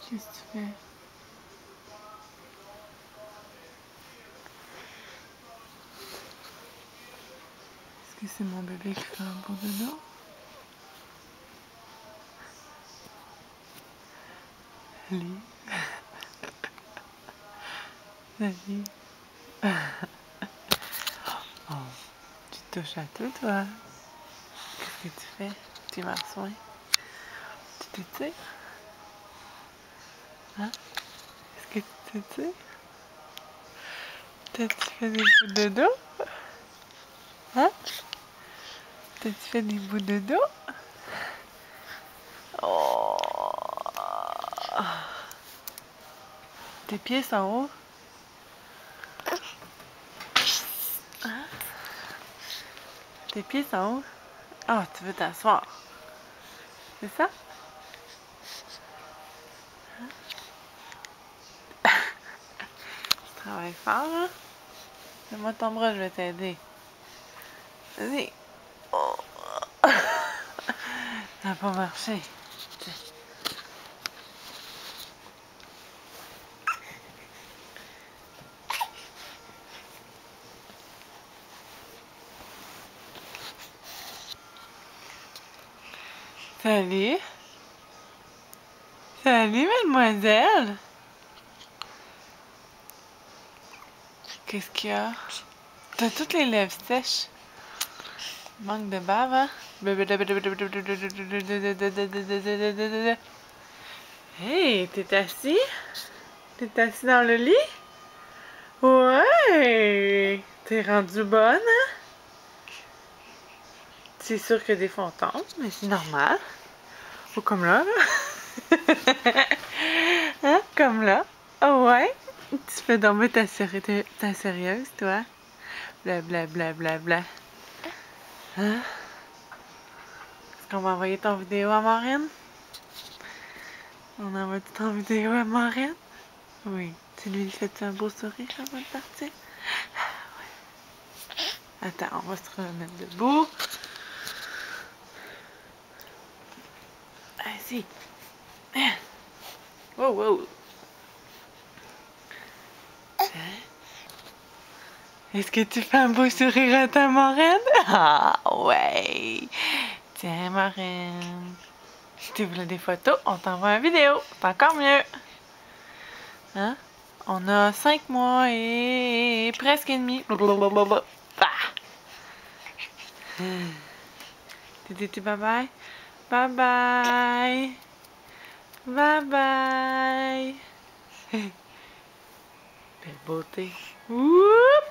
Qu'est-ce que tu fais? Est-ce que c'est mon bébé qui fait un beau dodo? Allez. Allez. Oh, tu touches à tout, toi. Qu'est-ce que tu fais? Tu m'assois? Tu t'étires? Hein? Est-ce que tu t'étires? T'as-tu fait des bouts de dos? Hein? T'as-tu fait des bouts de dos? Oh! Tes pieds sont hauts? Hein? Tes pieds sont hauts? Ah, tu veux t'asseoir? C'est ça? Tu travailles fort, hein? Donne-moi ton bras, je vais t'aider. Vas-y. Oh. Ça n'a pas marché. Tiens. Salut. Salut, mademoiselle. Qu'est-ce qu'il y a? T'as toutes les lèvres sèches. Manque de bave, hein? Hey, t'es assis? T'es assis dans le lit? Ouais! T'es rendu bonne, hein? C'est sûr que des fois on tombe, mais c'est normal. Ou comme là, là. Hein? Comme là. Oh ouais? Tu fais dormir ta sérieuse, toi? Bla bla bla bla bla. Hein? Est-ce qu'on va envoyer ton vidéo à Maureen? On envoie ton vidéo à Maureen? Oui. Tu lui fais un beau sourire avant de partir? Ouais. Attends, on va se remettre debout. Vas-y. Wow, wow. Est-ce que tu fais un beau sourire à ta marraine? Ah, ouais! Tiens, marraine. Si tu voulais des photos, on t'envoie une vidéo. C'est encore mieux. Hein? On a 5 mois et presque et demi. Bah! Dis bye-bye? Bye-bye! Bye-bye! Belle beauté. Whoop!